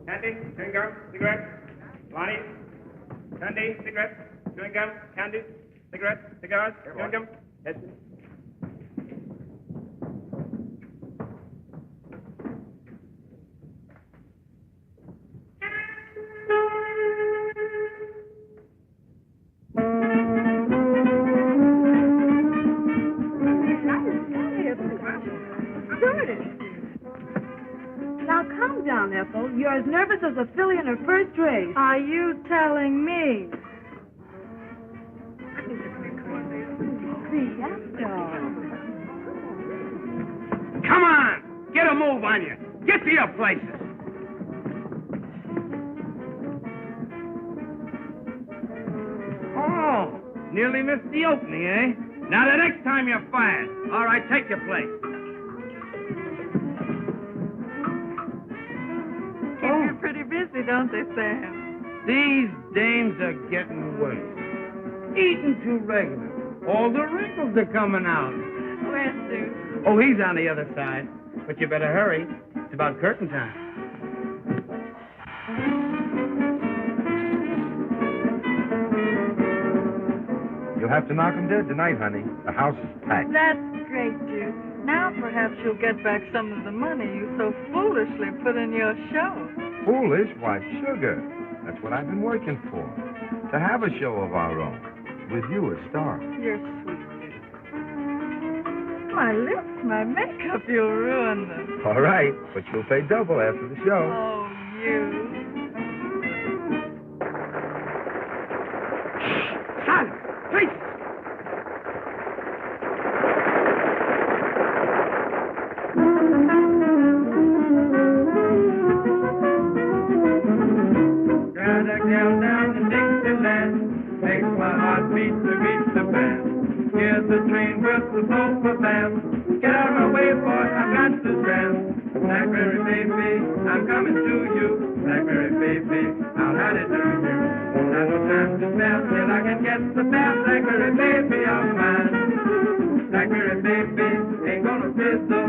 Candy, chewing gum, cigarettes. Lonnie, candy, cigarettes, chewing gum, candy, cigarettes, cigars, chewing gum. Yes. You're as nervous as a filly in her first race. Are you telling me? Come on! Get a move on you. Get to your places. Oh, nearly missed the opening, eh? Now the next time you're fired. All right, take your place. You're pretty busy, don't they, Sam? These dames are getting worse. Eating too regular. All the wrinkles are coming out. Where's Sue? Oh, he's on the other side. But you better hurry. It's about curtain time. You'll have to knock 'em dead tonight, honey. The house is packed. That's great, Jude. Now perhaps you'll get back some of the money you so foolishly put in your show. Foolish? Why, sugar. That's what I've been working for. To have a show of our own. With you as star. You're sweet, Jude. My lips, my makeup, you'll ruin them. All right, but you'll pay double after the show. Oh, you. Silence! Please! Gotta get down to Dixieland, makes my heart beat to beat the band. Here's the train whistle, both of them. Get out of my way, boy, I've got to stand. Blackberry baby, I'm coming to you. Blackberry baby, I'll hide it to you. There's no time to spare till I can get the best Blackberry baby of mine. Blackberry baby, ain't gonna fizzle.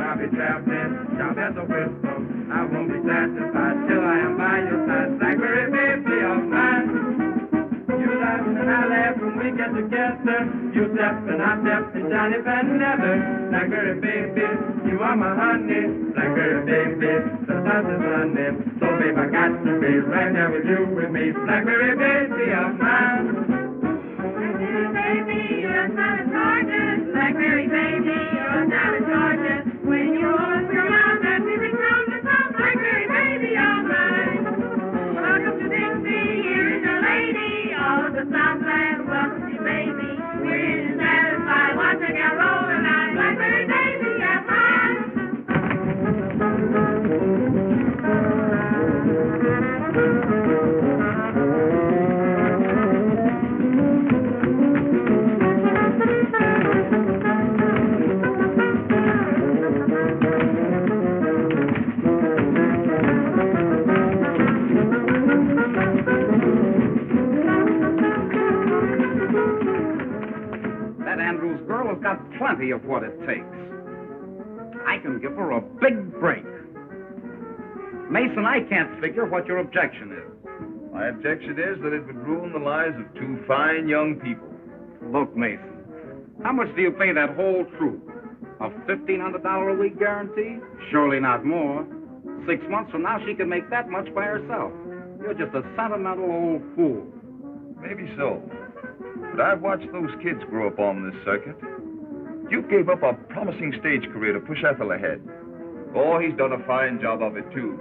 I'll be traveling, sharp as a whistle. I won't be satisfied till I am by your side. Blackberry baby of mine. get together. You step and I step and shiny fan leather. Blackberry baby, you are my honey. Blackberry baby, the sun is sunny. So babe, I got to be right there with you with me. Blackberry baby of mine. Blackberry baby, you're a son of Georgia. Blackberry baby, you're a son of Georgia. When you open your mouth, that music from the top. Blackberry baby of mine. Welcome to Dixie, here is your lady. All of the Southland, welcome to baby. We're here to satisfy, watch a girl roll the line. Blackberry baby of mine. That Andrews girl has got plenty of what it takes. I can give her a big break. Mason, I can't figure what your objection is. My objection is that it would ruin the lives of two fine young people. Look, Mason, how much do you pay that whole troupe? A $1,500 a week guarantee? Surely not more. 6 months from now, she can make that much by herself. You're just a sentimental old fool. Maybe so. But I've watched those kids grow up on this circuit. Duke gave up a promising stage career to push Ethel ahead. Oh, he's done a fine job of it, too.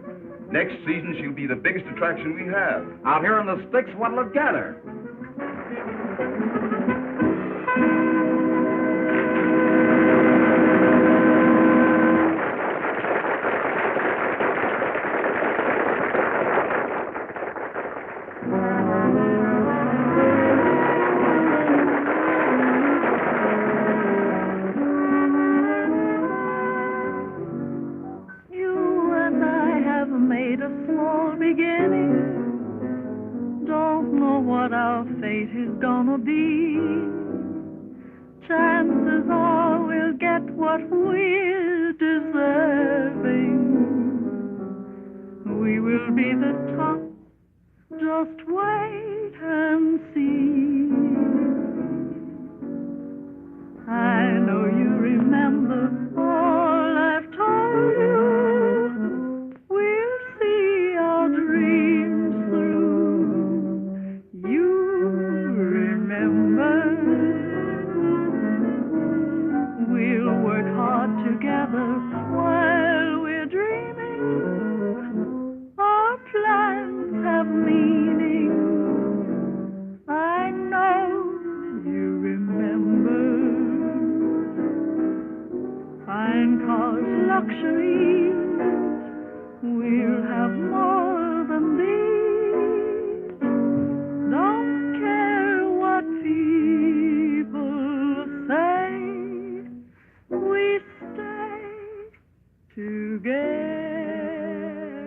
Next season, she'll be the biggest attraction we have. Out here in the sticks, what'll it get her?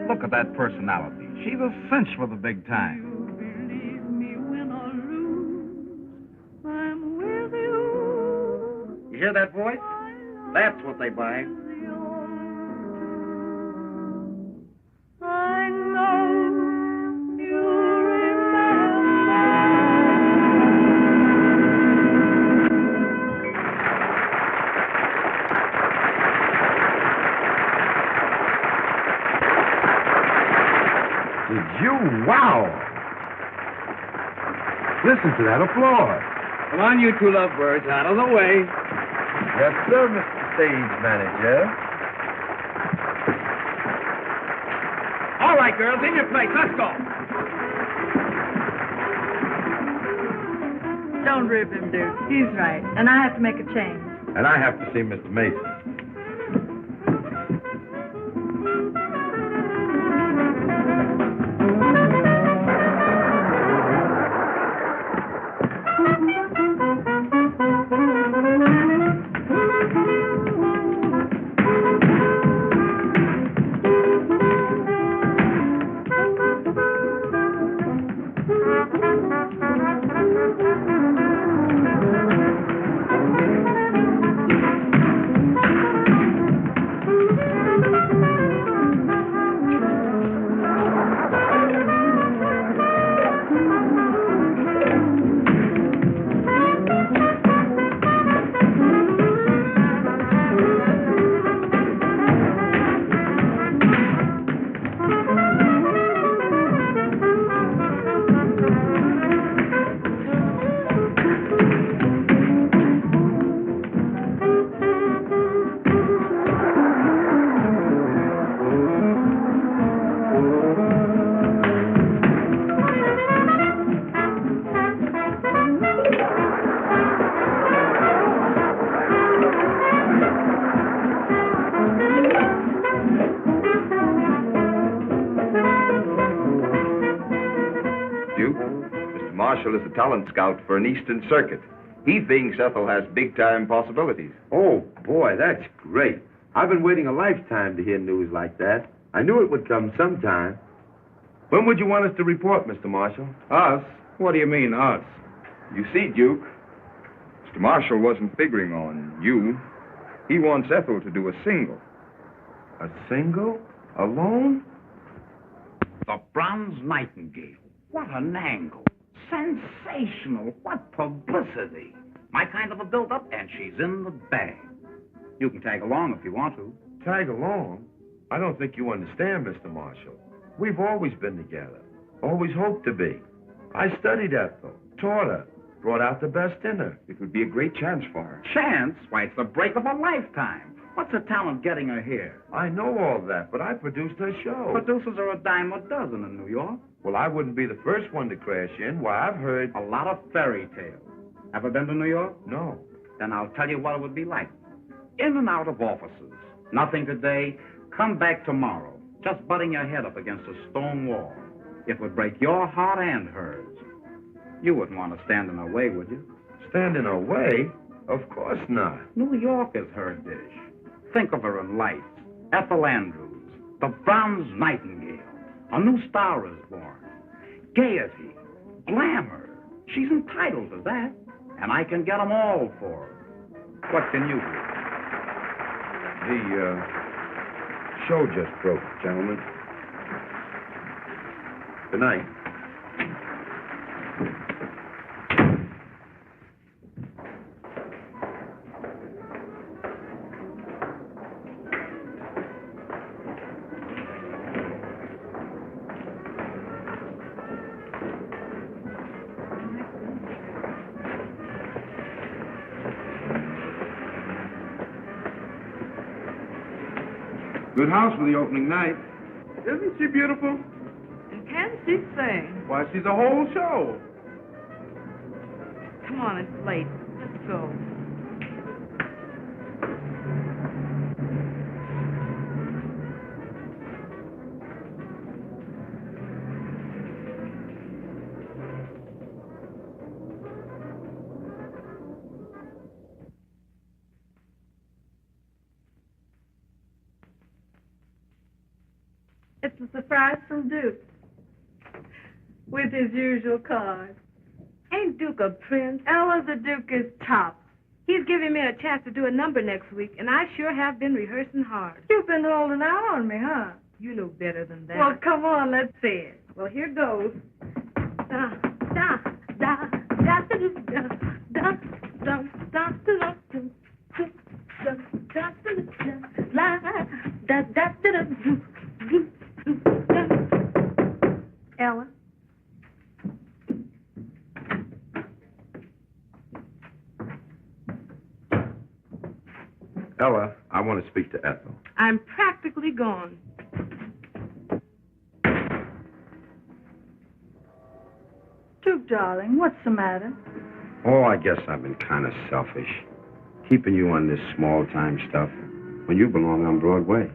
Look at that personality. She's a cinch for the big time. You hear that voice? That's what they buy. I know you Did you? Wow! Listen to that applause. Come on, you two lovebirds, out of the way. Yes, sir, Mr. Stage Manager. All right, girls, in your place. Let's go. Don't rip him, Duke. He's right. And I have to make a change. And I have to see Mr. Mason. Duke. Mr. Marshall is a talent scout for an Eastern circuit. He thinks Ethel has big-time possibilities. Oh, boy, that's great. I've been waiting a lifetime to hear news like that. I knew it would come sometime. When would you want us to report, Mr. Marshall? Us? What do you mean, us? You see, Duke, Mr. Marshall wasn't figuring on you. He wants Ethel to do a single. A single? Alone? The Bronze Nightingale. What an angle. Sensational. What publicity. My kind of a build-up, and she's in the bag. You can tag along if you want to. Tag along? I don't think you understand, Mr. Marshall. We've always been together. Always hoped to be. I studied Ethel, taught her, brought out the best in her. It would be a great chance for her. Chance? Why, it's the break of a lifetime. What's the talent getting her here? I know all that, but I produced her show. Producers are a dime a dozen in New York. Well, I wouldn't be the first one to crash in. Why, I've heard... A lot of fairy tales. Ever been to New York? No. Then I'll tell you what it would be like. In and out of offices. Nothing today. Come back tomorrow. Just butting your head up against a stone wall. It would break your heart and hers. You wouldn't want to stand in her way, would you? Stand in her way? Of course not. New York is her dish. Think of her in lights. Ethel Andrews, the Bronze Nightingale. A new star is born. Gaiety, glamour. She's entitled to that. And I can get them all for her. What can you do? The show just broke, gentlemen. Good night. Good house for the opening night. Isn't she beautiful? And can she sing? Why, she's a whole show. Come on, it's late. Let's go. It's a surprise from Duke. With his usual card. Ain't Duke a prince? Ella, the Duke is top. He's giving me a chance to do a number next week, and I sure have been rehearsing hard. You've been holding out on me, huh? You know better than that. Well, come on, let's see it. Well, here goes. Da, da, da, da, da, da, da, da, da, da, Ella? Ella, I want to speak to Ethel. I'm practically gone. Duke, darling, what's the matter? Oh, I guess I've been kind of selfish. Keeping you on this small-time stuff when you belong on Broadway.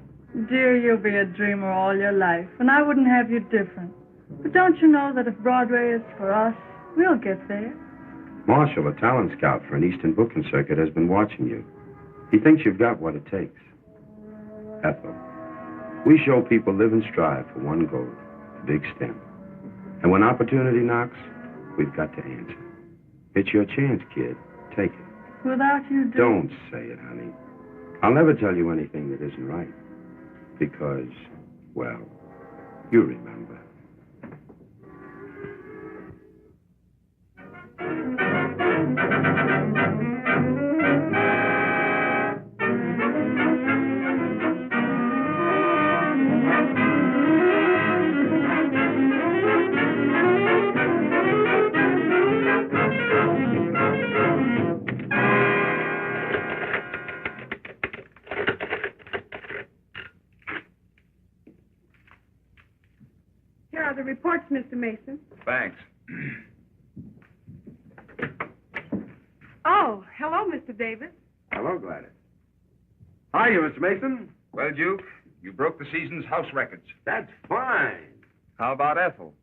Dear, you'll be a dreamer all your life, and I wouldn't have you different. But don't you know that if Broadway is for us, we'll get there? Marshall, a talent scout for an Eastern booking circuit, has been watching you. He thinks you've got what it takes. Ethel, we show people live and strive for one goal, big stem. And when opportunity knocks, we've got to answer. It's your chance, kid. Take it. Without you, Duke... Don't say it, honey. I'll never tell you anything that isn't right. Because, well, you remember. Here are the reports, Mr. Mason. Thanks. Oh, hello, Mr. Davis. Hello, Gladys. How are you, Mr. Mason? Well, Duke, you broke the season's house records. That's fine. How about Ethel?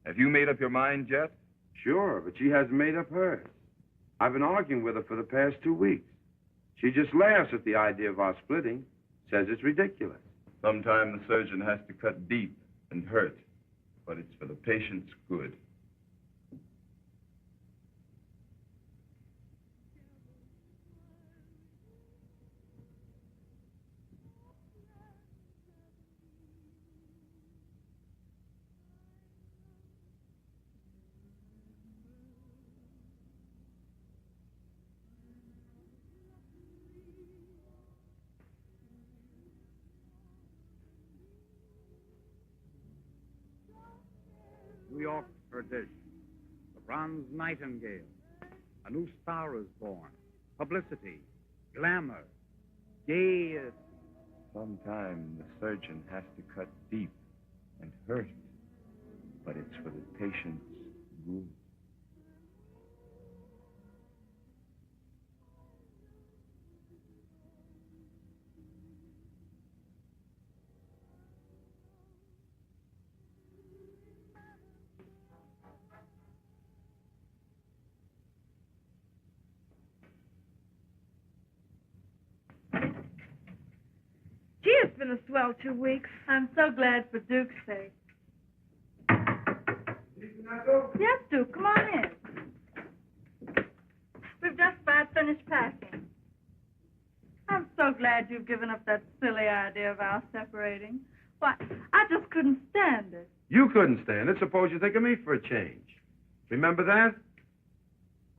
Have you made up your mind, Jeff? Sure, but she hasn't made up hers. I've been arguing with her for the past 2 weeks. She just laughs at the idea of our splitting, says it's ridiculous. Sometimes the surgeon has to cut deep and hurt, but it's for the patient's good. New York's perdition, the bronze nightingale. A new star is born. Publicity, glamour, gaiety. Sometimes the surgeon has to cut deep and hurt, but it's for the patient's good. Gee, it's been a swell 2 weeks. I'm so glad for Duke's sake. Yes, Duke, come on in. We've just about finished packing. I'm so glad you've given up that silly idea of our separating. Why, I just couldn't stand it. You couldn't stand it. Suppose you think of me for a change. Remember that?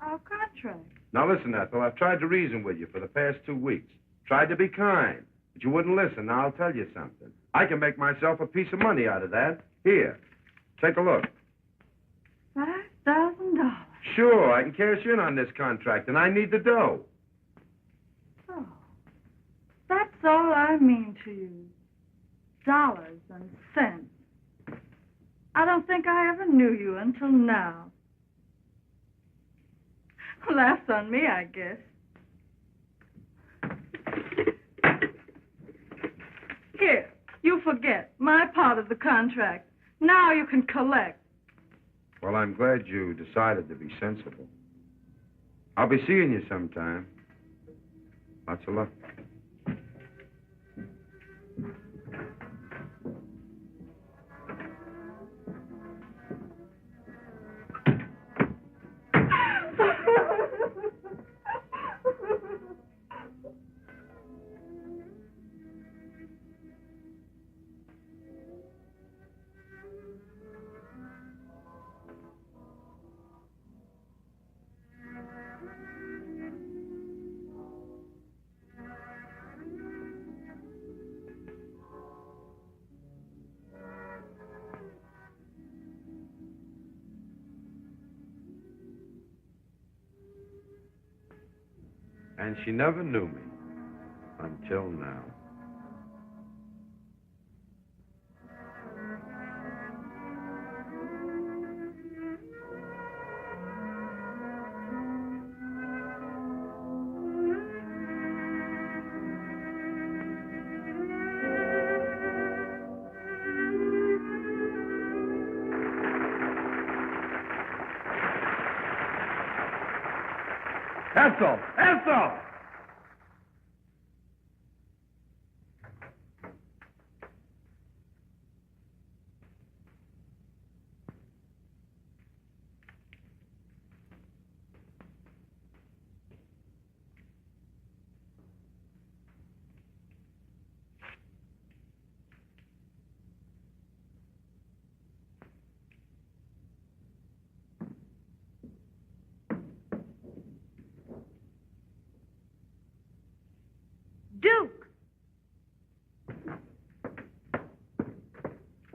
Our contract. Now listen, Ethel, I've tried to reason with you for the past 2 weeks. Tried to be kind, but you wouldn't listen. Now I'll tell you something. I can make myself a piece of money out of that. Here, take a look. $5,000. Sure, I can cash in on this contract, and I need the dough. Oh, that's all I mean to you. Dollars and cents. I don't think I ever knew you until now. Laughs on me, I guess. Here, you forget my part of the contract. Now you can collect. Well, I'm glad you decided to be sensible. I'll be seeing you sometime. Lots of luck. And she never knew me until now. Ethel! Ethel! Duke!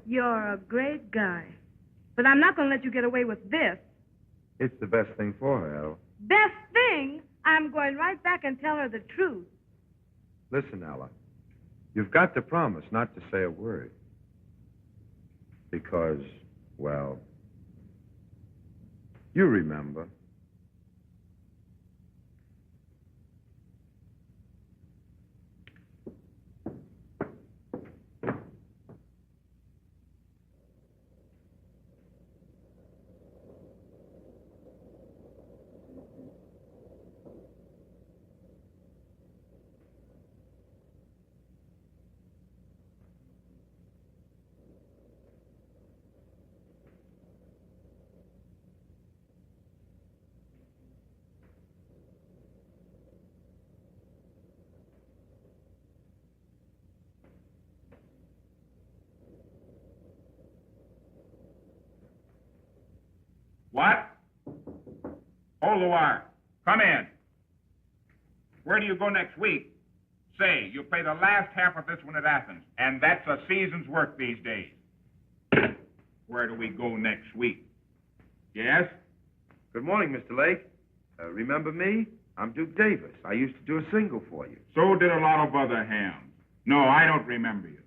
You're a great guy. But I'm not going to let you get away with this. It's the best thing for her, Ella. Best thing? I'm going right back and tell her the truth. Listen, Ella. You've got to promise not to say a word. Because, well, you remember. What? Hold the wire. Come in. Where do you go next week? Say, you play the last half of this one at Athens, and that's a season's work these days. Where do we go next week? Yes? Good morning, Mr. Lake. Remember me? I'm Duke Davis. I used to do a single for you. So did a lot of other hams. No, I don't remember you.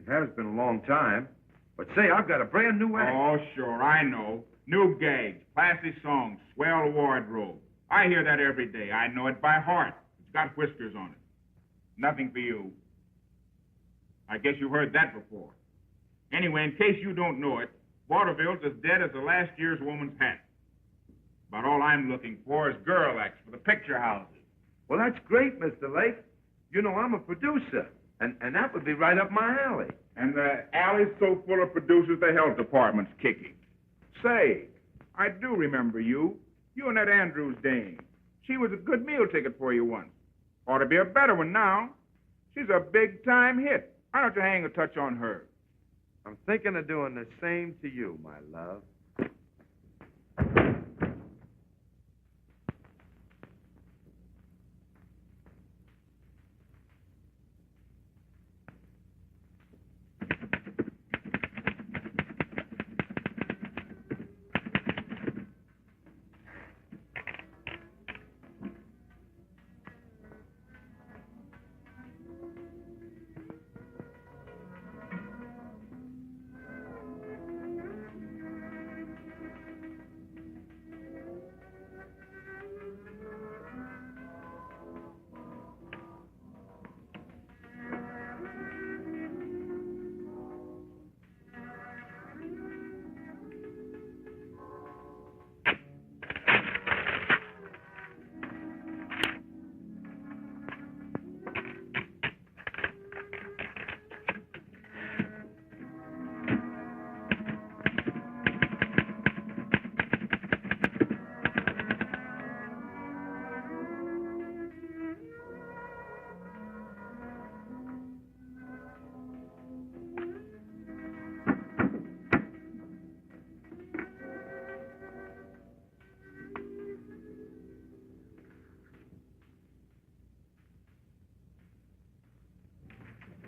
It has been a long time. But say, I've got a brand new act. Oh, sure, I know. New gags, classy songs, swell wardrobe. I hear that every day. I know it by heart. It's got whiskers on it. Nothing for you. I guess you've heard that before. Anyway, in case you don't know it, Vaudeville's as dead as the last year's woman's hat. About all I'm looking for is girl acts for the picture houses. Well, that's great, Mr. Lake. You know, I'm a producer, and that would be right up my alley. And the alley's so full of producers, the health department's kicking. Say, I do remember you. You and that Andrews dame. She was a good meal ticket for you once. Ought to be a better one now. She's a big-time hit. Why don't you hang a touch on her? I'm thinking of doing the same to you, my love.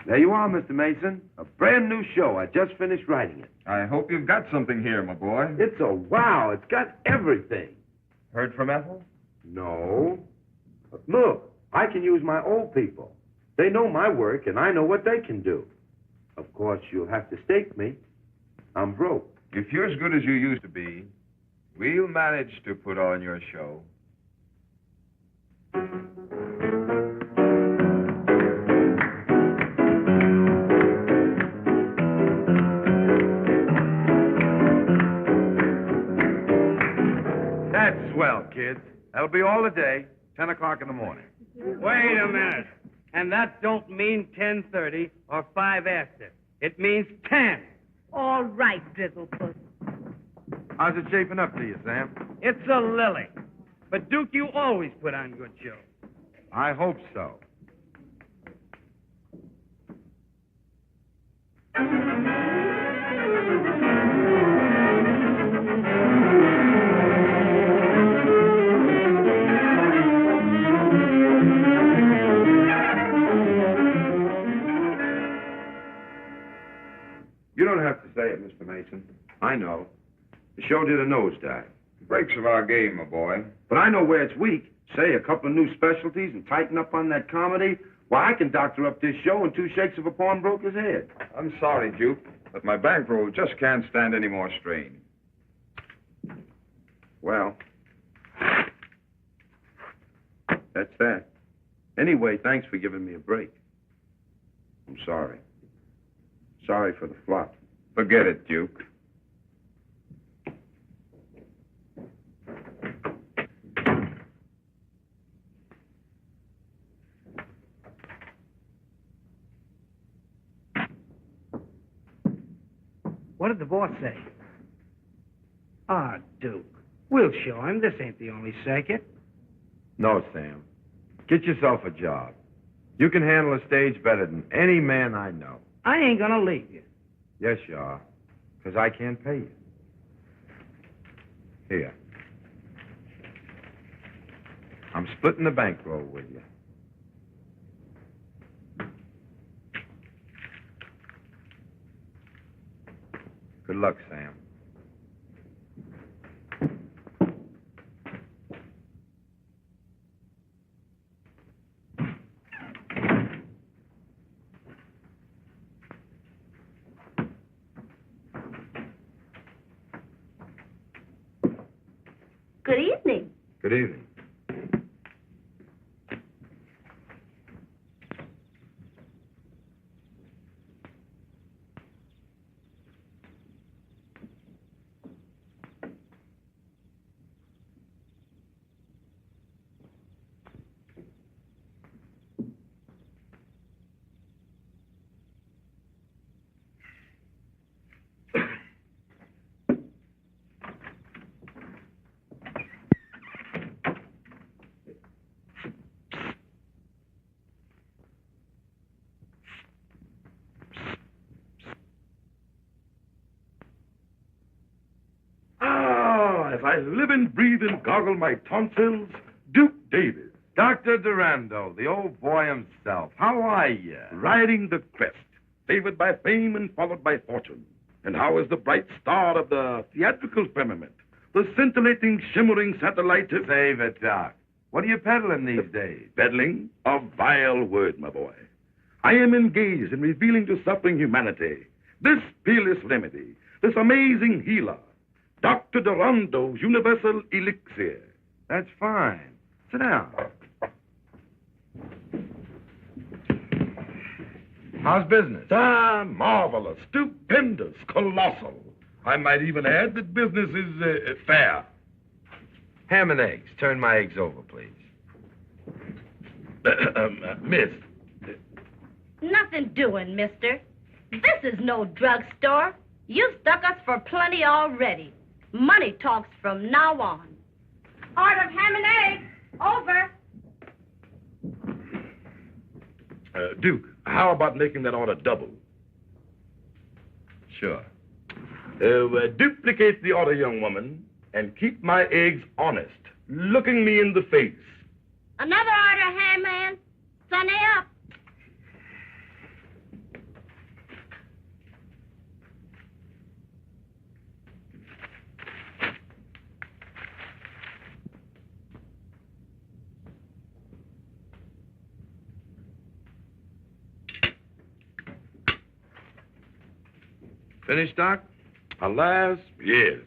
There you are, Mr. Mason. A brand new show. I just finished writing it. I hope you've got something here, my boy. It's a wow. It's got everything. Heard from Ethel? No. But look, I can use my old people. They know my work, and I know what they can do. Of course, you'll have to stake me. I'm broke. If you're as good as you used to be, we'll manage to put on your show. That's swell, kids. That'll be all the day, 10 o'clock in the morning. Wait a minute. And that don't mean 10:30 or 5 after. It means 10. All right, Drizzlepuss. How's it shaping up to you, Sam? It's a lily. But, Duke, you always put on good shows. I hope so. You don't have to say it, Mr. Mason. I know. The show did a nosedive. Breaks of our game, my boy. But I know where it's weak. Say a couple of new specialties and tighten up on that comedy. Why, I can doctor up this show in 2 shakes of a pawnbroker's head. I'm sorry, Duke, but my bankroll just can't stand any more strain. Well, that's that. Anyway, thanks for giving me a break. I'm sorry. Sorry for the flop. Forget it, Duke. What did the boss say? Ah, Duke. We'll show him. This ain't the only circuit. No, Sam. Get yourself a job. You can handle a stage better than any man I know. I ain't gonna leave you. Yes, you are. Because I can't pay you. Here. I'm splitting the bankroll with you. Good luck, Sam. Good evening. Good evening. As I live and breathe and goggle my tonsils, Duke Davis. Dr. Durando, the old boy himself. How are you? Riding the crest, favored by fame and followed by fortune. And how is the bright star of the theatrical firmament, the scintillating, shimmering satellite of... Save it, Doc. What are you peddling these days? Peddling? A vile word, my boy. I am engaged in revealing to suffering humanity this peerless remedy, this amazing healer, Dr. Durando's universal elixir. That's fine. Sit down. How's business? Marvelous, stupendous, colossal. I might even add that business is fair. Ham and eggs. Turn my eggs over, please. Miss. Nothing doing, mister. This is no drugstore. You've stuck us for plenty already. Money talks from now on. Order of ham and eggs. Over. Duke, how about making that order double? Sure. Duplicate the order, young woman, and keep my eggs honest, looking me in the face. Another order, ham man. Sunny up. Finished, Doc? Alas, yes.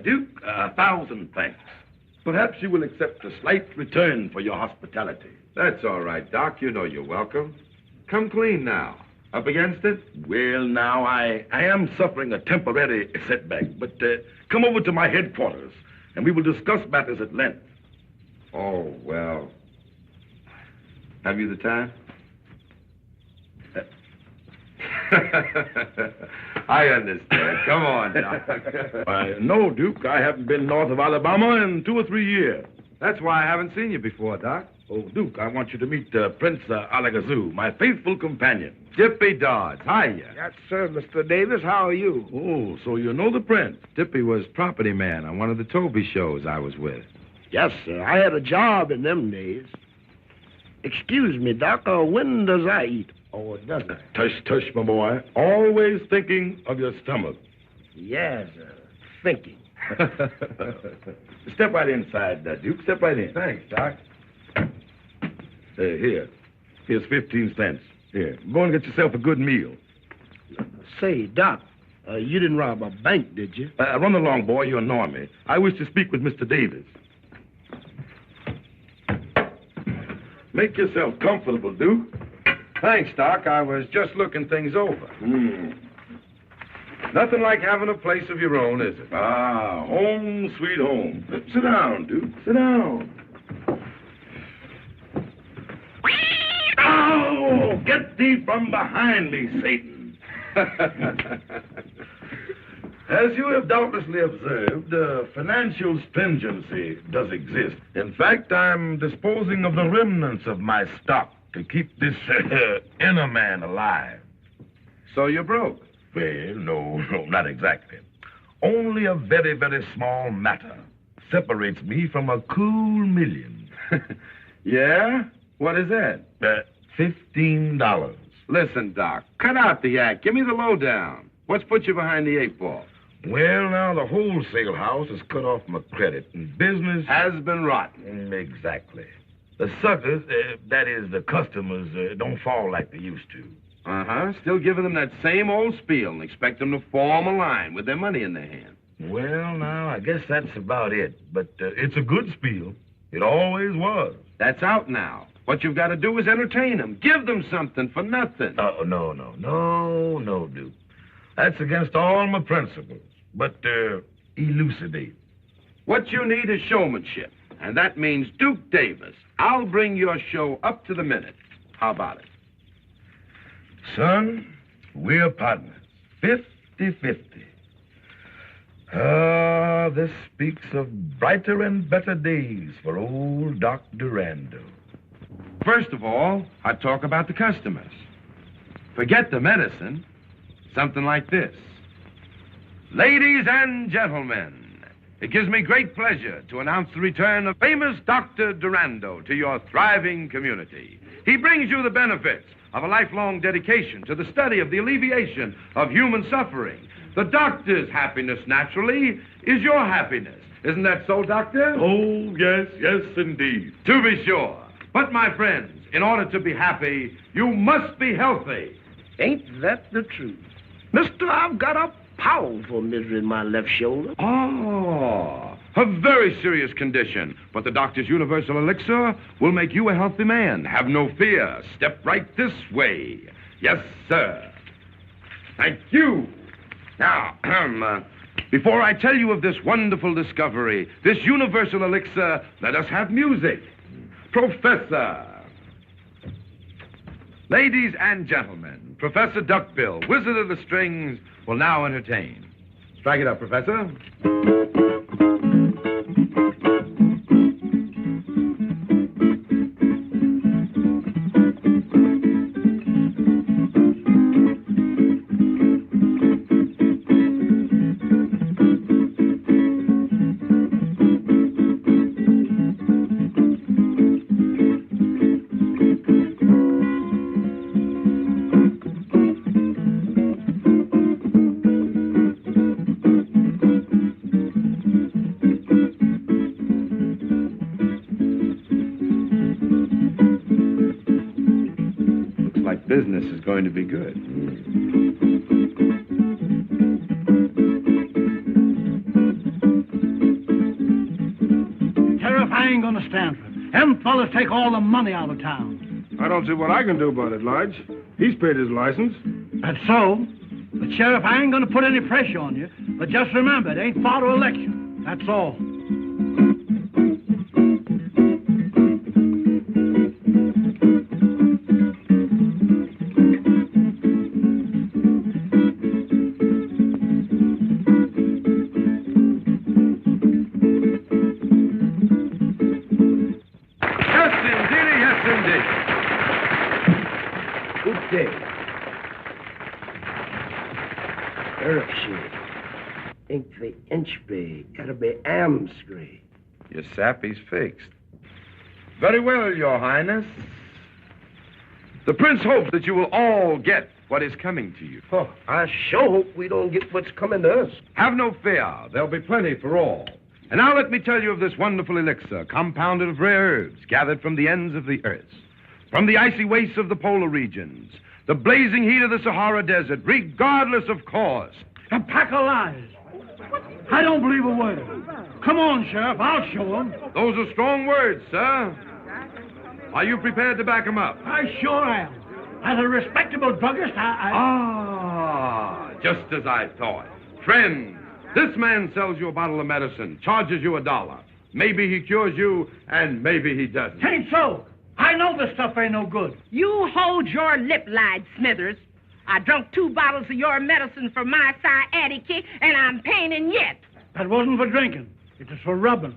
Duke, 1,000 thanks. Perhaps you will accept a slight return for your hospitality. That's all right, Doc. You know you're welcome. Come clean now. Up against it? Well, now, I am suffering a temporary setback, but come over to my headquarters, and we will discuss matters at length. Oh, well. Have you the time? I understand. Come on, Doc. No, Duke. I haven't been north of Alabama in 2 or 3 years. That's why I haven't seen you before, Doc. Oh, Duke, I want you to meet Prince Alakazoo, my faithful companion. Dippy Dodds. Hiya. Yes, sir, Mr. Davis. How are you? Oh, so you know the Prince. Dippy was property man on one of the Toby shows I was with. Yes, sir. I had a job in them days. Excuse me, Doc. When does I eat? Or doesn't it? Tush, tush, my boy. Always thinking of your stomach. Yes, sir. Thinking. Step right inside, Duke. Step right in. Thanks, Doc. Here. Here's 15 cents. Here. Go and get yourself a good meal. Say, Doc, you didn't rob a bank, did you? Run along, boy. You annoy me. I wish to speak with Mr. Davis. Make yourself comfortable, Duke. Thanks, Doc. I was just looking things over. Nothing like having a place of your own, is it? Ah, home, sweet home. Sit down, Duke. Sit down. Ow! Get thee from behind me, Satan. As you have doubtlessly observed, financial stringency does exist. In fact, I'm disposing of the remnants of my stock to keep this inner man alive. So you're broke? Well, no, not exactly. Only a very, very small matter separates me from a cool million. Yeah? What is that? $15. Listen, Doc, cut out the act. Give me the lowdown. What's put you behind the 8-ball? Well, now, the wholesale house has cut off my credit, and business has been rotten. Exactly. The suckers, that is, the customers, don't fall like they used to. Uh-huh. Still giving them that same old spiel and expect them to form a line with their money in their hand. Well, now, I guess that's about it. But it's a good spiel. It always was. That's out now. What you've got to do is entertain them. Give them something for nothing. Oh, no, Duke. That's against all my principles. But, elucidate. What you need is showmanship. And that means Duke Davis. I'll bring your show up to the minute. How about it? Son, we're partners. 50-50. Ah, this speaks of brighter and better days for old Doc Durando. First of all, I'd talk about the customers. Forget the medicine. Something like this. Ladies and gentlemen, it gives me great pleasure to announce the return of famous Dr. Durando to your thriving community. He brings you the benefits of a lifelong dedication to the study of the alleviation of human suffering. The doctor's happiness, naturally, is your happiness. Isn't that so, Doctor? Oh, yes, indeed. To be sure. But, my friends, in order to be happy, you must be healthy. Ain't that the truth? Mister, I've got a powerful misery in my left shoulder. Oh, a very serious condition. But the doctor's universal elixir will make you a healthy man. Have no fear. Step right this way. Yes, sir. Thank you. Now, before I tell you of this wonderful discovery, this universal elixir, let us have music. Professor. Ladies and gentlemen, Professor Duckbill, Wizard of the Strings, will now entertain. Strike it up, Professor. Business is going to be good. Sheriff, I ain't gonna stand for it. Them fellas take all the money out of town. I don't see what I can do about it, Lodge. He's paid his license. That's so. But, Sheriff, I ain't gonna put any pressure on you. But just remember, it ain't far to election. That's all. Gotta be Amscree. Your sappy's fixed. Very well, Your Highness. The Prince hopes that you will all get what is coming to you. Oh, I sure hope we don't get what's coming to us. Have no fear. There'll be plenty for all. And now let me tell you of this wonderful elixir, compounded of rare herbs gathered from the ends of the earth, from the icy wastes of the polar regions, the blazing heat of the Sahara Desert, regardless of cause. A pack of lies. I don't believe a word. Come on, Sheriff, I'll show them. Those are strong words, sir. Are you prepared to back them up? I sure am. As a respectable druggist, Ah, Just as I thought. Friends, this man sells you a bottle of medicine, charges you $1. Maybe he cures you, and maybe he doesn't. Ain't so. I know this stuff ain't no good. You hold your lip, lied Smithers. I drunk 2 bottles of your medicine for my sciatica, and I'm paining yet. That wasn't for drinking. It was for rubbing.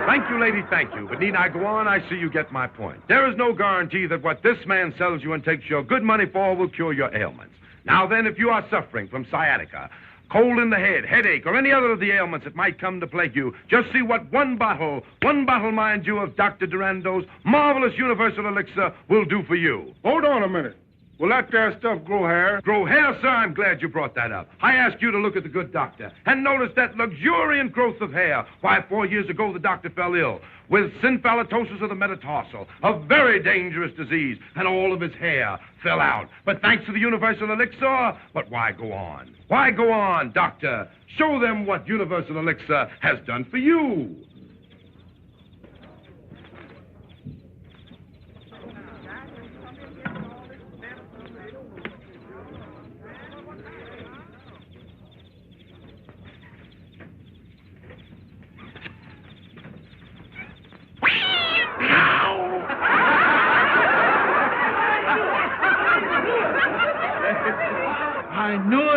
Thank you, lady, thank you. But need I go on? I see you get my point. There is no guarantee that what this man sells you and takes your good money for will cure your ailments. Now then, if you are suffering from sciatica, cold in the head, headache, or any other of the ailments that might come to plague you, just see what one bottle, mind you, of Dr. Durando's marvelous universal elixir will do for you. Hold on a minute. Will that there stuff grow hair? Grow hair, sir? I'm glad you brought that up. I asked you to look at the good doctor and notice that luxuriant growth of hair. Why, 4 years ago, the doctor fell ill with synphallatosis of the metatarsal, a very dangerous disease, and all of his hair fell out. But thanks to the universal elixir, but why go on? Why go on, doctor? Show them what universal elixir has done for you.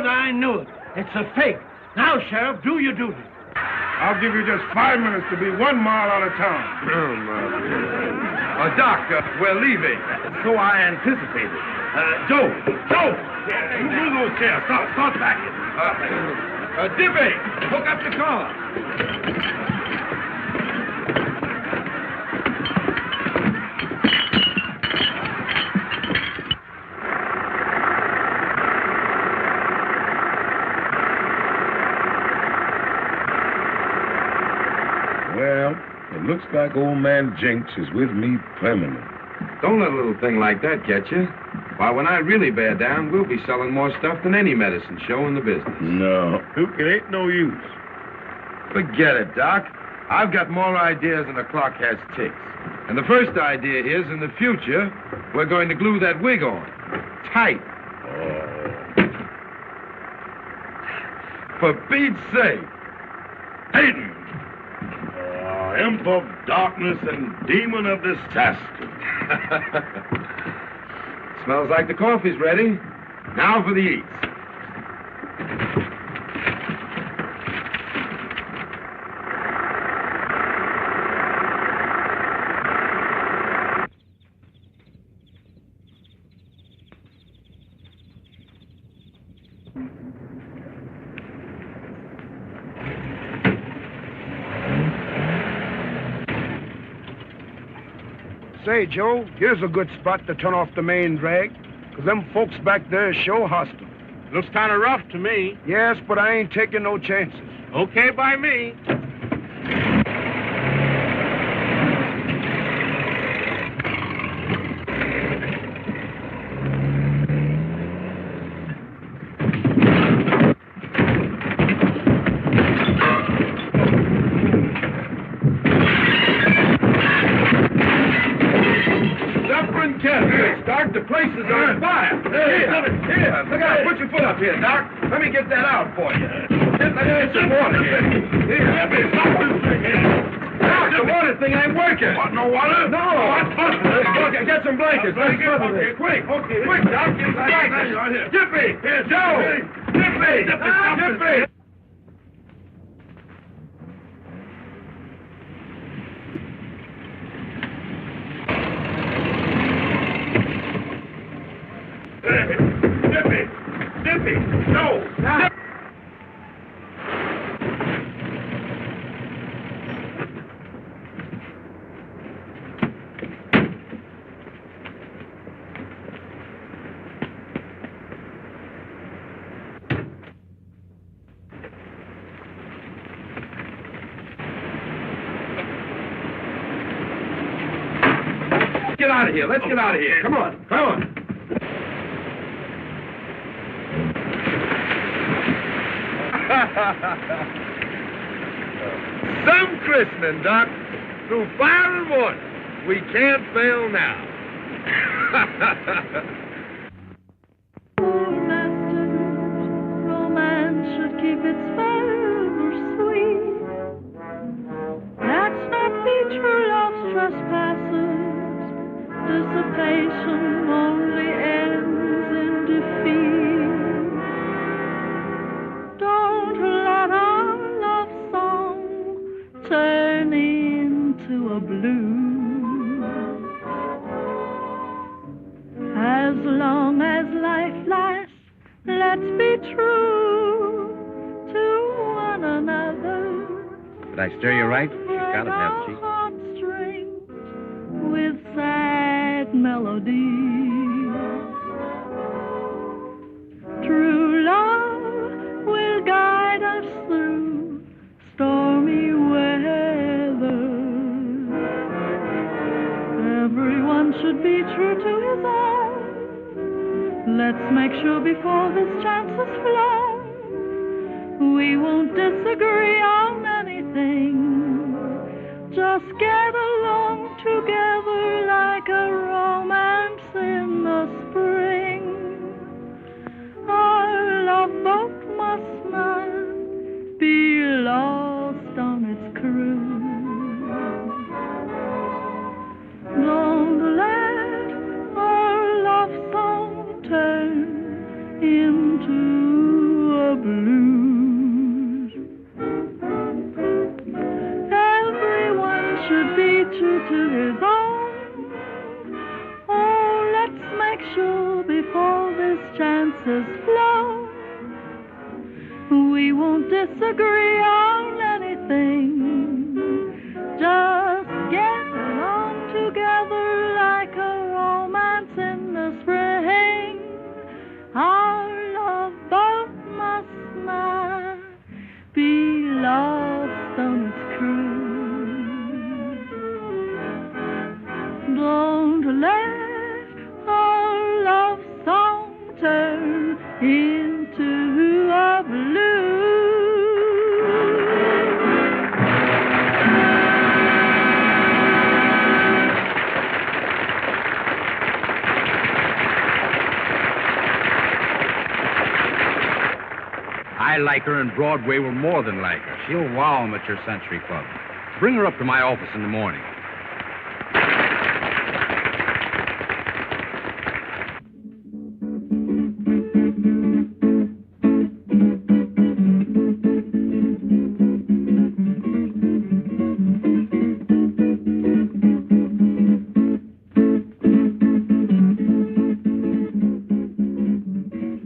I knew it. It's a fake. Now, Sheriff, do your duty. I'll give you just 5 minutes to be 1 mile out of town. Doc, we're leaving. So I anticipated. Joe! You move those chairs. Start backing. Dippy, hook up the car. Well, it looks like old man Jinx is with me permanent. Don't let a little thing like that get you. Why, when I really bear down, we'll be selling more stuff than any medicine show in the business. No, it ain't no use. Forget it, Doc. I've got more ideas than the clock has ticks. And the first idea is, in the future, we're going to glue that wig on. Tight. For Pete's sake. Hayden! Imp of darkness and demon of disaster. Smells like the coffee's ready. Now for the eats. Say, Joe, here's a good spot to turn off the main drag, 'cause them folks back there is show hostile. Looks kind of rough to me. Yes, but I ain't taking no chances. Okay by me. The place is on fire. Here, look out. Put your foot up here, Doc. Let me get that out for you. Let me get some water here. Here, stop this thing here. Doc, the water thing ain't working. What, no water? No. Let's get some blankets. Let's okay, quick. Okay. Quick, Doc. Get some blankets. Right here. Jiffy. Here, Joe. Jiffy. Jiffy. Dippy! No! Get out of here. Let's get out of here. Come on. Come on. Some christening, Doc. Through fire and water. We can't fail now. Romance should keep its fervor sweet. That's not be true love's trespasses. Dissipation only ends in defeat. Don't let our love song turn into a blues. As long as life lasts, let's be true to one another. Did I stir you right? She's got to have cheek. Heartstrings with sad melodies. True love will guide us through stormy weather. Everyone should be true to his own. Let's make sure before this chance has flown, we won't disagree on anything. Just get along together like a romance in the spring. Our love boat must not be lost on its cruise. Don't let our love song turn into a blues. Everyone should be true to his own. Oh, let's make sure before this chance has flown, we won't disagree on anything. Just get along together like a romance in the spring. Our love boat must not be lost on its cruise. Don't let our love song turn into a blues. I like her, and Broadway will more than like her. She'll wow 'em at your Century Club. Bring her up to my office in the morning.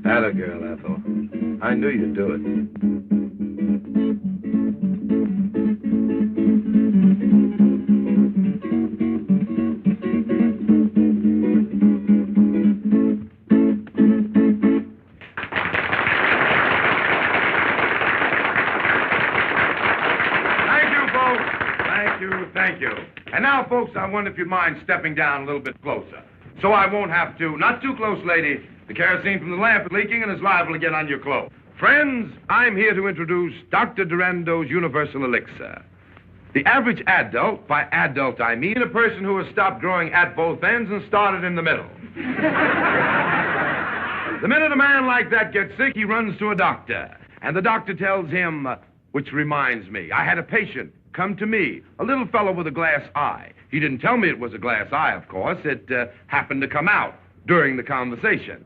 Atta girl, Ethel. I knew you'd do it. Thank you. And now, folks, I wonder if you'd mind stepping down a little bit closer. So I won't have to. Not too close, lady. The kerosene from the lamp is leaking and is liable to get on your clothes. Friends, I'm here to introduce Dr. Durando's Universal Elixir. The average adult, by adult I mean a person who has stopped growing at both ends and started in the middle. The minute a man like that gets sick, he runs to a doctor. And the doctor tells him, which reminds me, I had a patient come to me, a little fellow with a glass eye. He didn't tell me it was a glass eye, of course. It happened to come out during the conversation.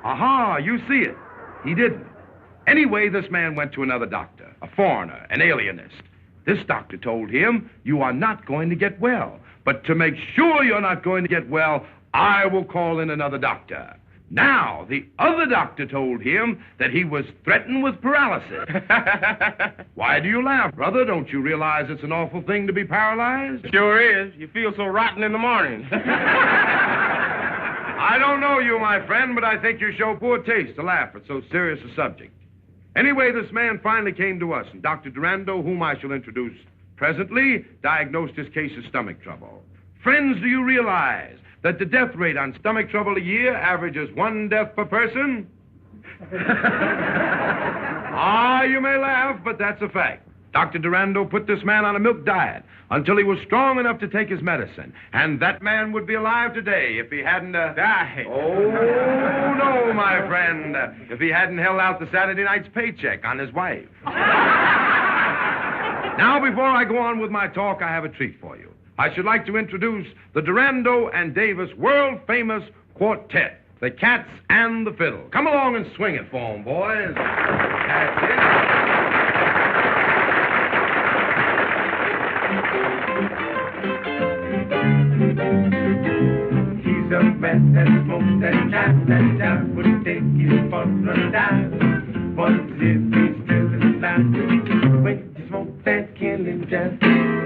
Aha, you see it. He didn't. Anyway, this man went to another doctor, a foreigner, an alienist. This doctor told him, you are not going to get well. But to make sure you're not going to get well, I will call in another doctor. Now, the other doctor told him that he was threatened with paralysis. Why do you laugh, brother? Don't you realize it's an awful thing to be paralyzed? Sure is. You feel so rotten in the morning. I don't know you, my friend, but I think you show poor taste to laugh at so serious a subject. Anyway, this man finally came to us, and Dr. Durando, whom I shall introduce presently, diagnosed his case of stomach trouble. Friends, do you realize that the death rate on stomach trouble a year averages 1 death per person? Ah, you may laugh, but that's a fact. Dr. Durando put this man on a milk diet until he was strong enough to take his medicine. And that man would be alive today if he hadn't... died. Oh, no, my friend. If he hadn't held out the Saturday night's paycheck on his wife. Now, before I go on with my talk, I have a treat for you. I should like to introduce the Durando and Davis world-famous quartet, the Cats and the Fiddle. Come along and swing it for 'em, boys. That's it. He's a man that smokes and jive would take you for a dive. What if he's still alive? When you smoke that killing jive,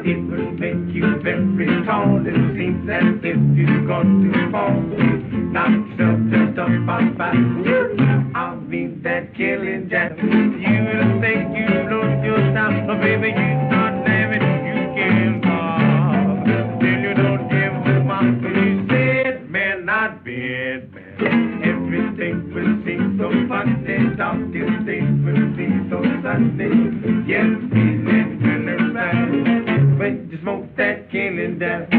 it will make you very tall. It seems as if you're going to fall. Knock yourself just up on by. I mean that killing jive. You will think you lose your stop, but baby, you start laughing. You can fall. Then you don't give a fuck. You said, man, not bad, man. Everything will seem so funny. Darkest days will seem so sunny. Yes, feeling really right. When you smoke that killing jive.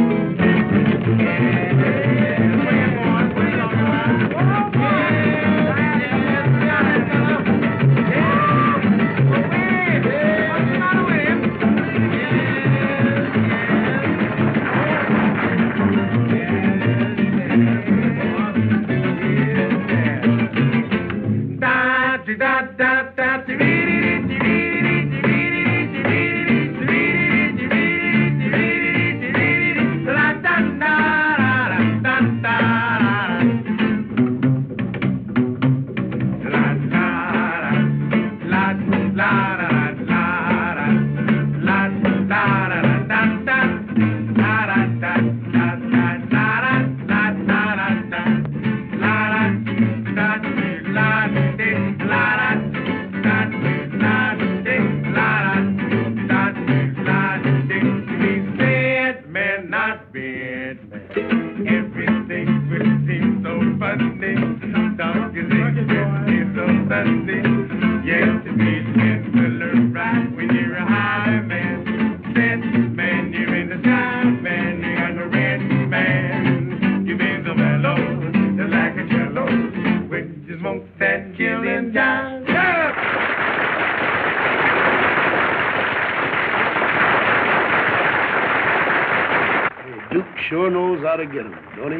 Sure knows how to get him, don't he?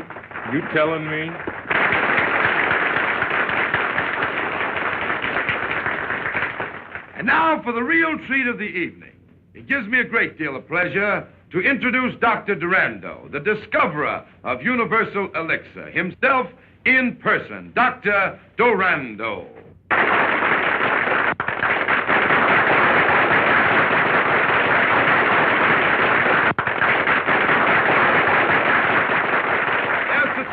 You telling me? And now for the real treat of the evening. It gives me a great deal of pleasure to introduce Dr. Durando, the discoverer of universal elixir, himself in person, Dr. Durando.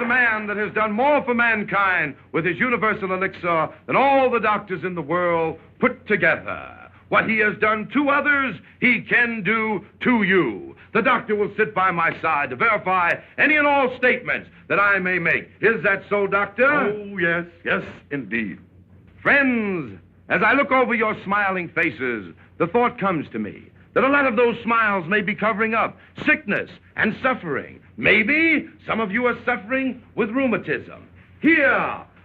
A man that has done more for mankind with his universal elixir than all the doctors in the world put together. What he has done to others, he can do to you. The doctor will sit by my side to verify any and all statements that I may make. Is that so, Doctor? Oh, yes, yes, indeed. Friends, as I look over your smiling faces, the thought comes to me that a lot of those smiles may be covering up sickness and suffering. Maybe some of you are suffering with rheumatism. Here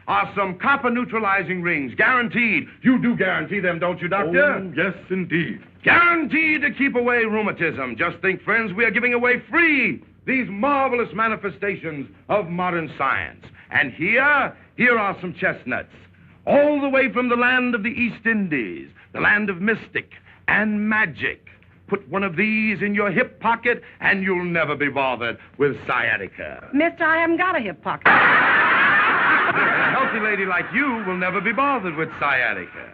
are some copper neutralizing rings, guaranteed. You do guarantee them, don't you, Doctor? Oh, yes, indeed. Guaranteed to keep away rheumatism. Just think, friends, we are giving away free these marvelous manifestations of modern science. And here are some chestnuts, all the way from the land of the East Indies, the land of mystic and magic. Put one of these in your hip pocket, and you'll never be bothered with sciatica. Mister, I haven't got a hip pocket. A healthy lady like you will never be bothered with sciatica.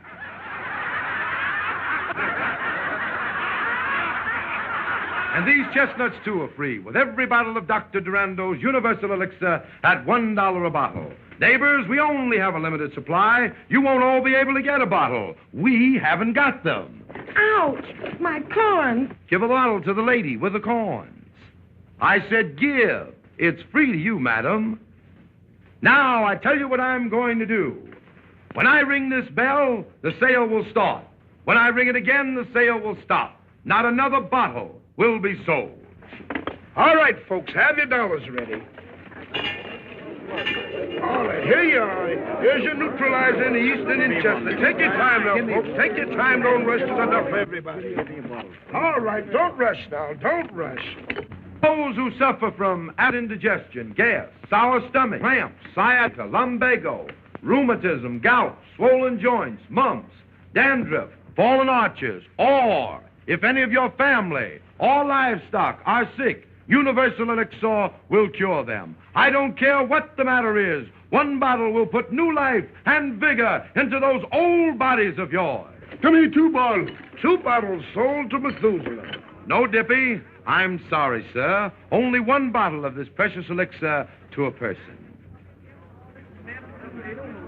And these chestnuts, too, are free with every bottle of Dr. Durando's Universal Elixir at $1 a bottle. Neighbors, we only have a limited supply. You won't all be able to get a bottle. We haven't got them. Ouch! My corns. Give a bottle to the lady with the corns. I said give. It's free to you, madam. Now, I tell you what I'm going to do. When I ring this bell, the sale will start. When I ring it again, the sale will stop. Not another bottle will be sold. All right, folks, have your dollars ready. All right, here you are. Here's your neutralizer in the Eastern and Chester. Take your time now, folks. Take your time. Don't rush. There's enough for everybody. All right, don't rush now. Don't rush. Those who suffer from indigestion, gas, sour stomach, cramps, sciatica, lumbago, rheumatism, gout, swollen joints, mumps, dandruff, fallen arches, or if any of your family or livestock are sick, Universal Elixir will cure them. I don't care what the matter is. One bottle will put new life and vigor into those old bodies of yours. Come here, 2 bottles. 2 bottles sold to Methuselah. No, Dippy. I'm sorry, sir. Only 1 bottle of this precious elixir to a person.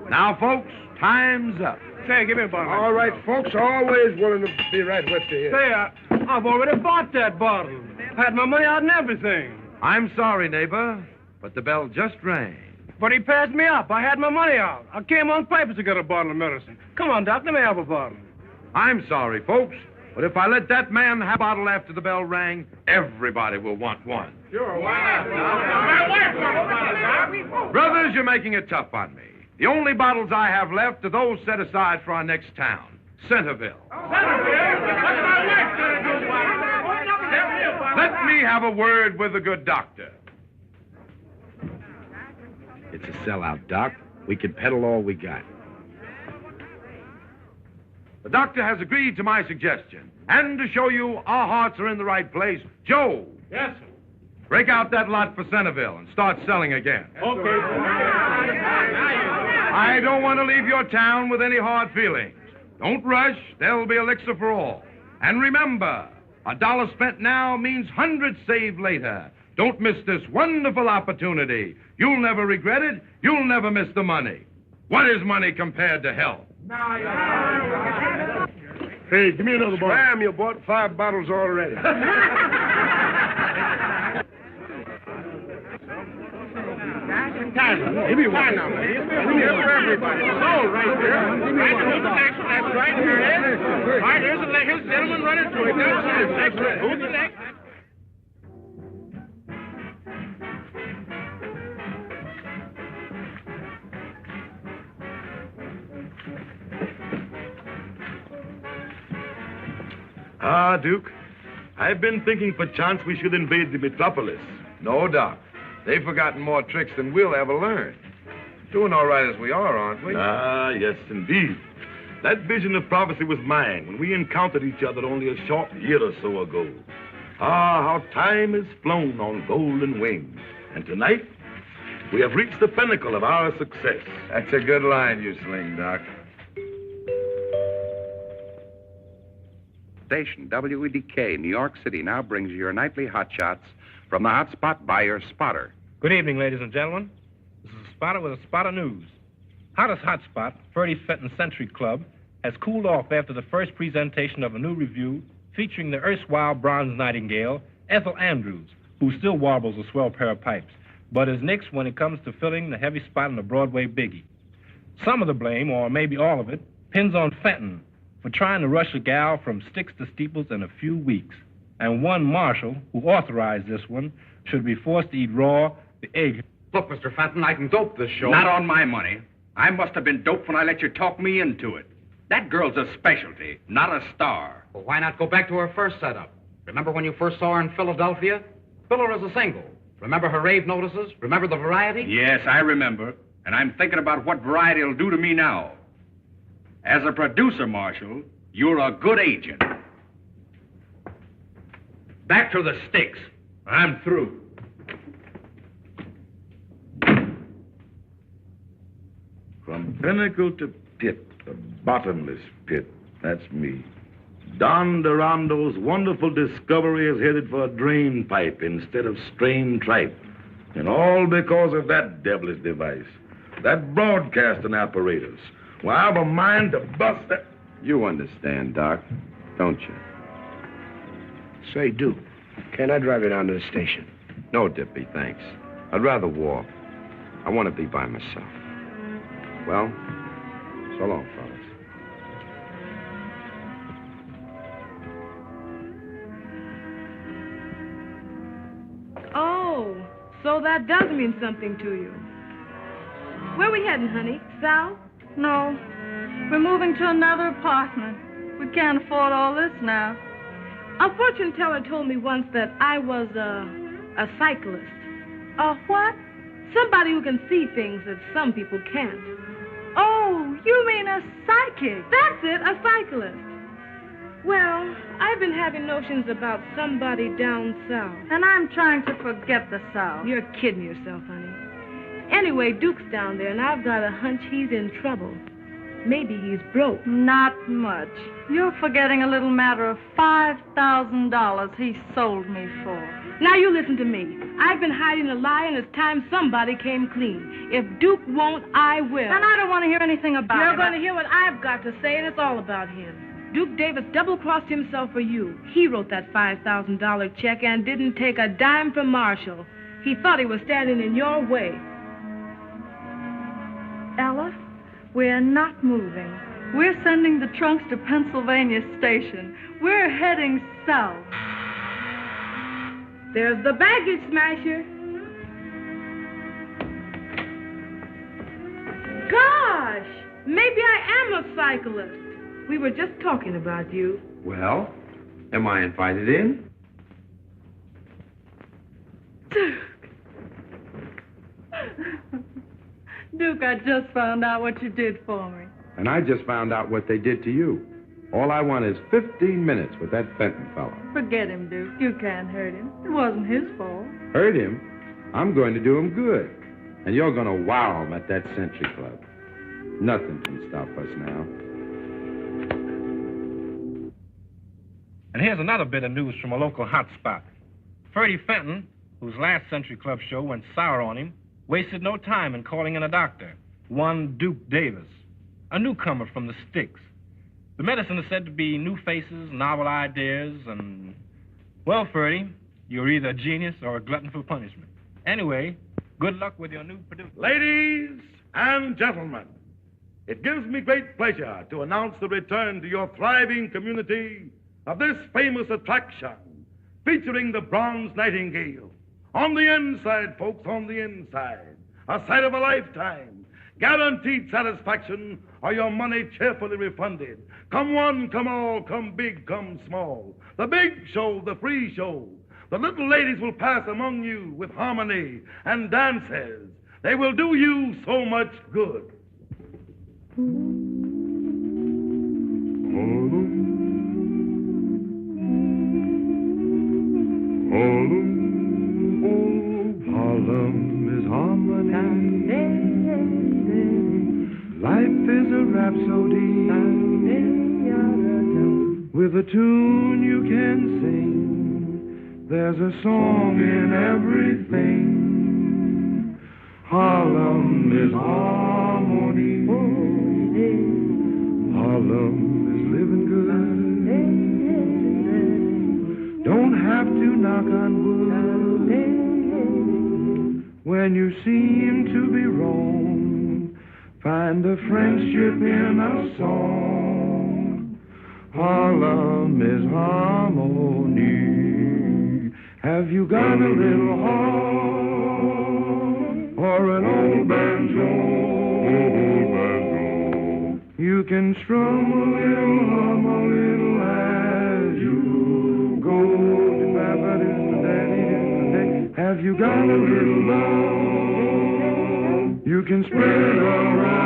Now, folks, time's up. Say, give me a bottle. All right, folks, always willing to be right with you here. Say, I've already bought that bottle. Had my money out and everything. I'm sorry, neighbor, but the bell just rang. But he passed me up. I had my money out. I came on purpose to get a bottle of medicine. Come on, Doc, let me have a bottle. I'm sorry, folks, but if I let that man have a bottle after the bell rang, everybody will want one. Sure, why not? Brothers, you're making it tough on me. The only bottles I have left are those set aside for our next town, Centerville. Let me have a word with the good doctor. It's a sellout, Doc. We can peddle all we got. The doctor has agreed to my suggestion. And to show you our hearts are in the right place, Joe. Yes, sir. Break out that lot for Centerville and start selling again. Okay. I don't want to leave your town with any hard feelings. Don't rush. There'll be elixir for all. And remember, $1 spent now means hundreds saved later. Don't miss this wonderful opportunity. You'll never regret it. You'll never miss the money. What is money compared to health? Hey, give me another bottle. Scram, you bought 5 bottles already. Give me one now, lady. For everybody. Oh, right there. Right, who's the next? That's right, here it is. All right, here's the next gentleman running through it. That's right. Who's the next? Ah, Duke, I've been thinking perchance we should invade the metropolis. No, Doc. They've forgotten more tricks than we'll ever learn. Doing all right as we are, aren't we? Ah, yes, indeed. That vision of prophecy was mine when we encountered each other only a short year or so ago. Ah, how time has flown on golden wings. And tonight, we have reached the pinnacle of our success. That's a good line you sling, Doc. Station WEDK, New York City, now brings you your nightly hot shots from the hot spot buyer Spotter. Good evening, ladies and gentlemen. This is Spotter with a spot of news. Hottest hotspot, 32nd Century Club, has cooled off after the first presentation of a new review featuring the erstwhile bronze nightingale, Ethel Andrews, who still warbles a swell pair of pipes, but is nixed when it comes to filling the heavy spot in the Broadway biggie. Some of the blame, or maybe all of it, pins on Fenton for trying to rush a gal from sticks to steeples in a few weeks. And one marshal, who authorized this one, should be forced to eat raw the egg. Look, Mr. Fenton, I can dope this show. Not on my money. I must have been doped when I let you talk me into it. That girl's a specialty, not a star. Well, why not go back to her first setup? Remember when you first saw her in Philadelphia? Fill her as a single. Remember her rave notices? Remember the variety? Yes, I remember. And I'm thinking about what variety will do to me now. As a producer, Marshal, you're a good agent. Back to the sticks. I'm through. From pinnacle to pit, the bottomless pit, that's me. Don Durando's wonderful discovery is headed for a drain pipe instead of strain tripe. And all because of that devilish device, that broadcasting apparatus. Well, I've a mind to bust that. You understand, Doc, don't you? Say, Duke, can I drive you down to the station? No, Dippy, thanks. I'd rather walk. I want to be by myself. Well, so long, fellas. So that does mean something to you. Where we heading, honey? South? No. We're moving to another apartment. We can't afford all this now. A fortune teller told me once that I was a cyclist. A what? Somebody who can see things that some people can't. Oh, you mean a psychic? That's it, a cyclist. Well, I've been having notions about somebody down south. And I'm trying to forget the South. You're kidding yourself, honey. Anyway, Duke's down there, and I've got a hunch he's in trouble. Maybe he's broke. Not much. You're forgetting a little matter of $5,000 he sold me for. Now you listen to me. I've been hiding a lie, and it's time somebody came clean. If Duke won't, I will. And I don't want to hear anything about it. You're going to hear what I've got to say, and it's all about him. Duke Davis double-crossed himself for you. He wrote that $5,000 check and didn't take a dime from Marshall. He thought he was standing in your way. Ella, we're not moving. We're sending the trunks to Pennsylvania Station. We're heading south. There's the baggage smasher. Gosh, maybe I am a cyclist. We were just talking about you. Well, am I invited in? Duke, I just found out what you did for me. And I just found out what they did to you. All I want is 15 minutes with that Fenton fellow. Forget him, Duke. You can't hurt him. It wasn't his fault. Hurt him? I'm going to do him good. And you're going to wow him at that Century Club. Nothing can stop us now. And here's another bit of news from a local hotspot. Ferdy Fenton, whose last Century Club show went sour on him, wasted no time in calling in a doctor, one Duke Davis, a newcomer from the sticks. The medicine is said to be new faces, novel ideas, and... Well, Ferdy, you're either a genius or a glutton for punishment. Anyway, good luck with your new producer. Ladies and gentlemen, it gives me great pleasure to announce the return to your thriving community of this famous attraction, featuring the Bronze Nightingale. On the inside, folks, on the inside. A sight of a lifetime. Guaranteed satisfaction or your money cheerfully refunded. Come one, come all, come big, come small. The big show, the free show. The little ladies will pass among you with harmony and dances. They will do you so much good. Harlem is harmony. Life is a rhapsody with a tune you can sing. There's a song in everything. Harlem is harmony. Harlem is living good. Don't have to knock on wood when you seem to be wrong. Find a friendship in a song. Harlem is harmony. Have you got a little harp or an old banjo? You can strum a little, hum a little as you go. Have you got a little love? You can spread it around.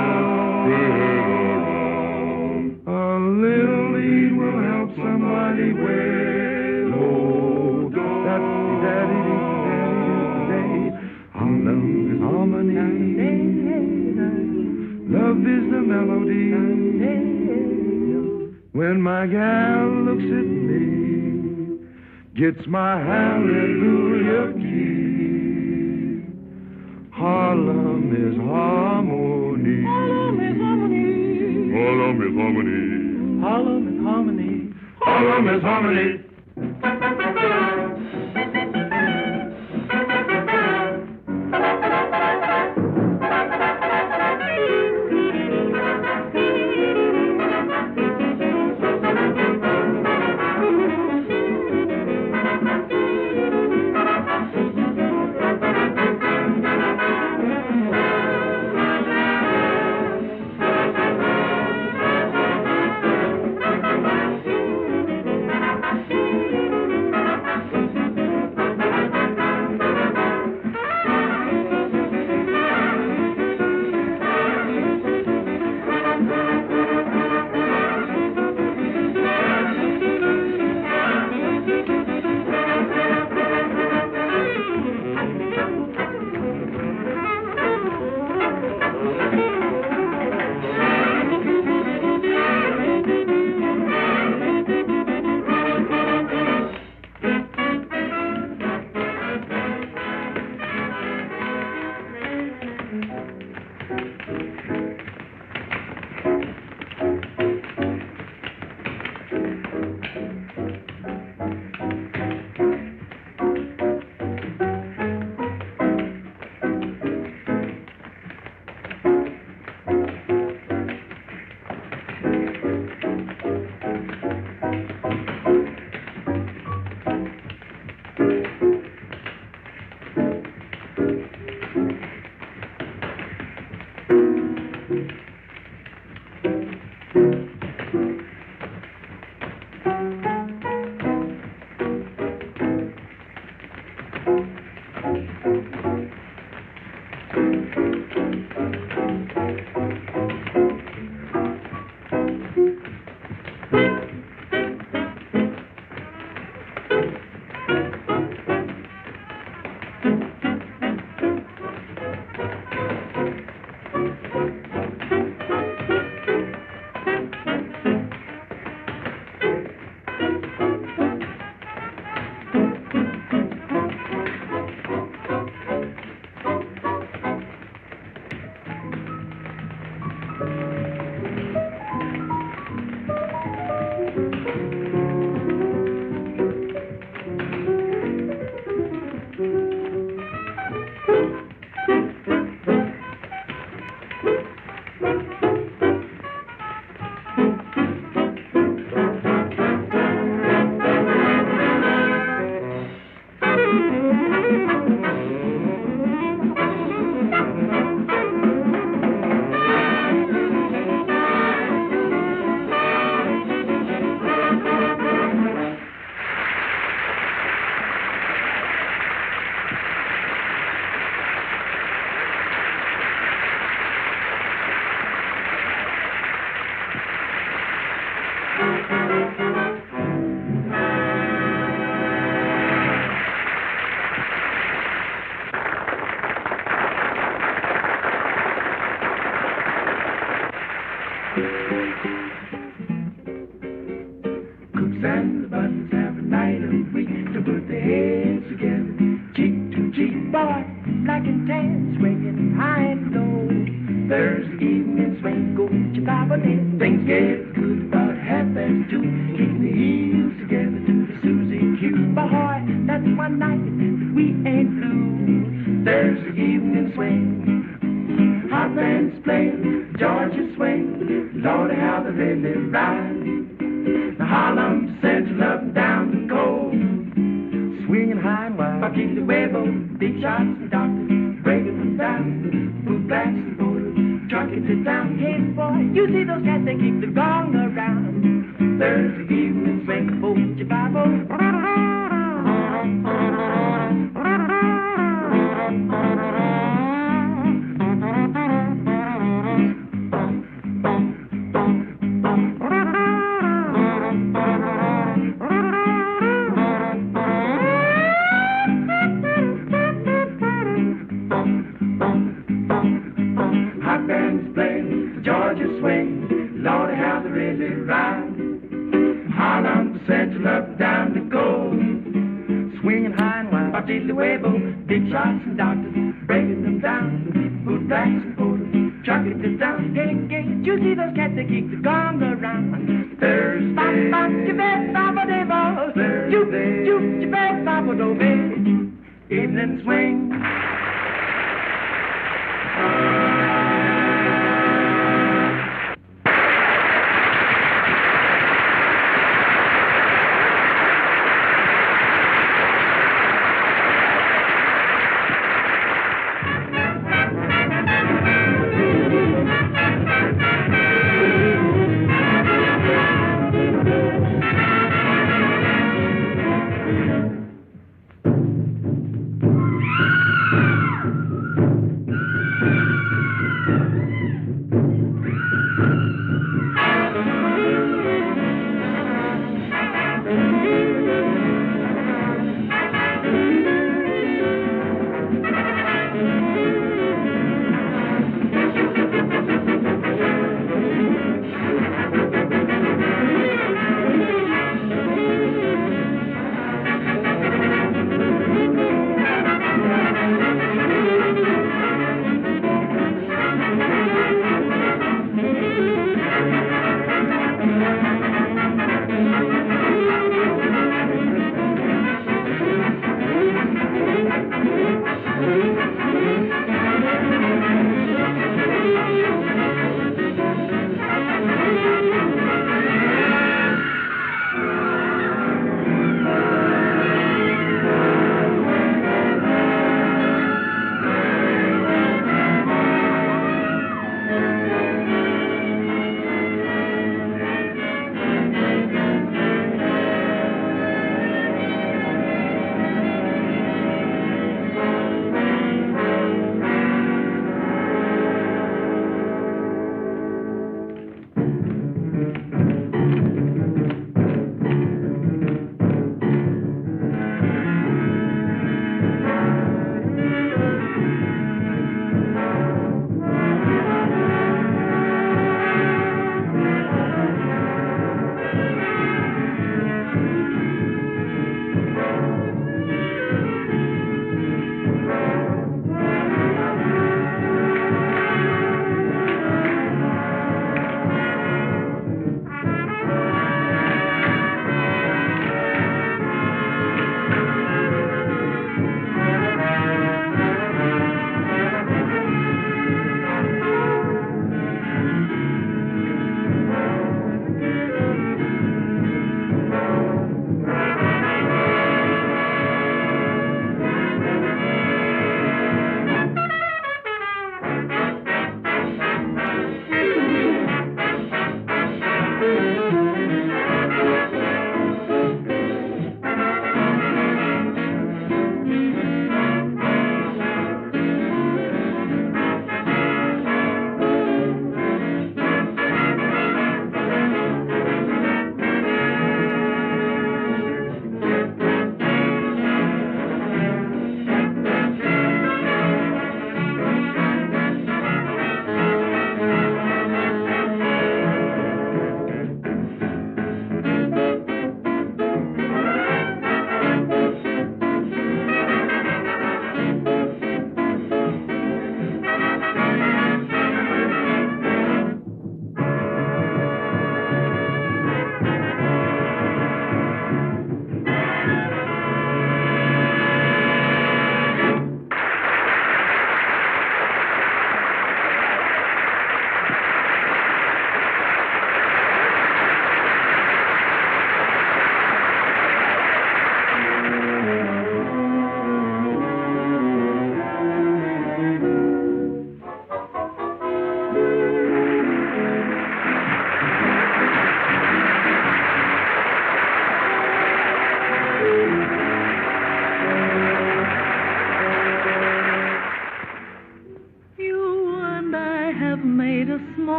A little lead will help somebody well. Oh, daddy. Harlem is harmony. Love is the melody. When my gal looks at me, gets my hallelujah key. Harlem is harmony. Harlem is harmony. Harlem is harmony. Harlem is harmony. Harlem is harmony.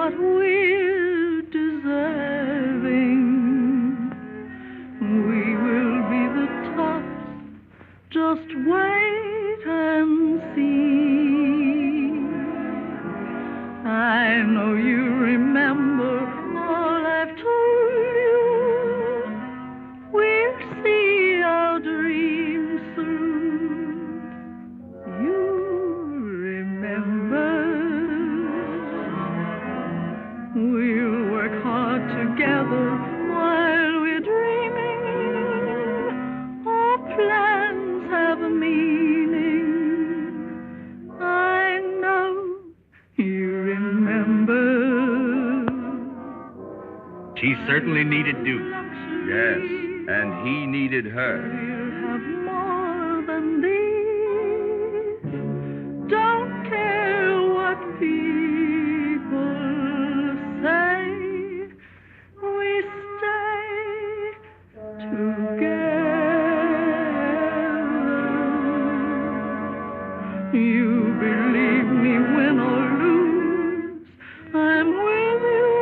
what we're deserving. We will be the tops, just wait and see. I know you remember all I've told you. We'll see our dreams through. You remember. We'll work hard together while we're dreaming. Our plans have a meaning. I know you remember. She certainly needed Duke. Yes, and he needed her. We'll have more than these. Don't care what people say. We stay together. You believe me when or lose, I'm with you.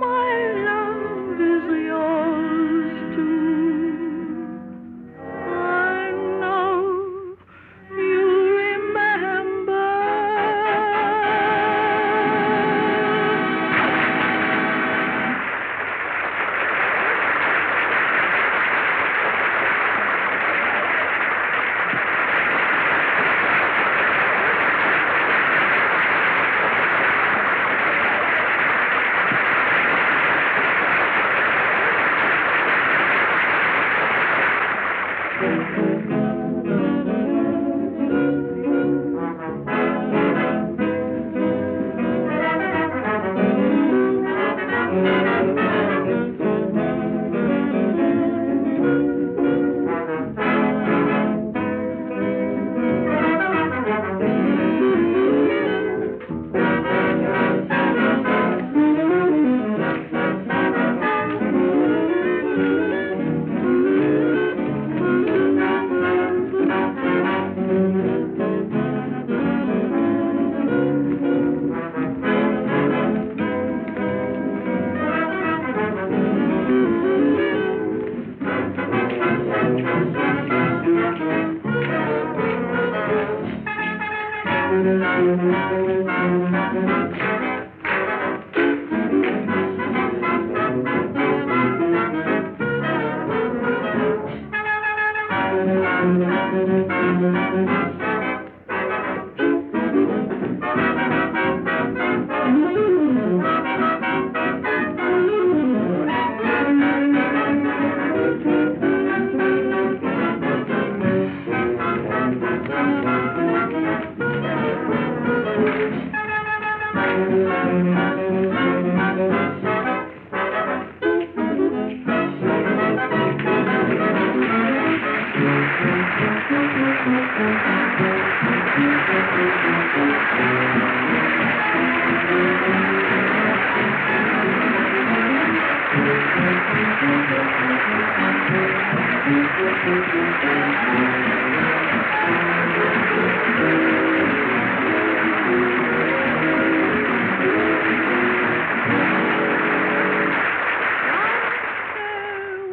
My love is yours too. I know you remember.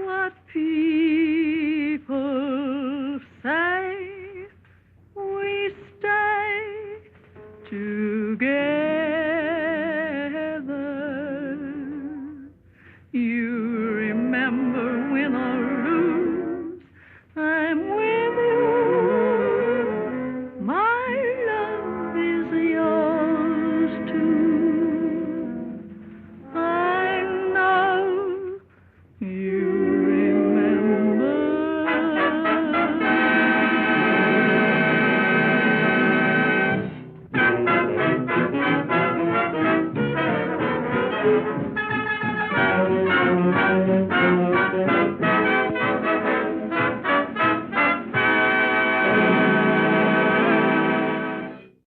What people say, we stay together. You remember win or lose, I'm with you. My love is yours too. I know you remember.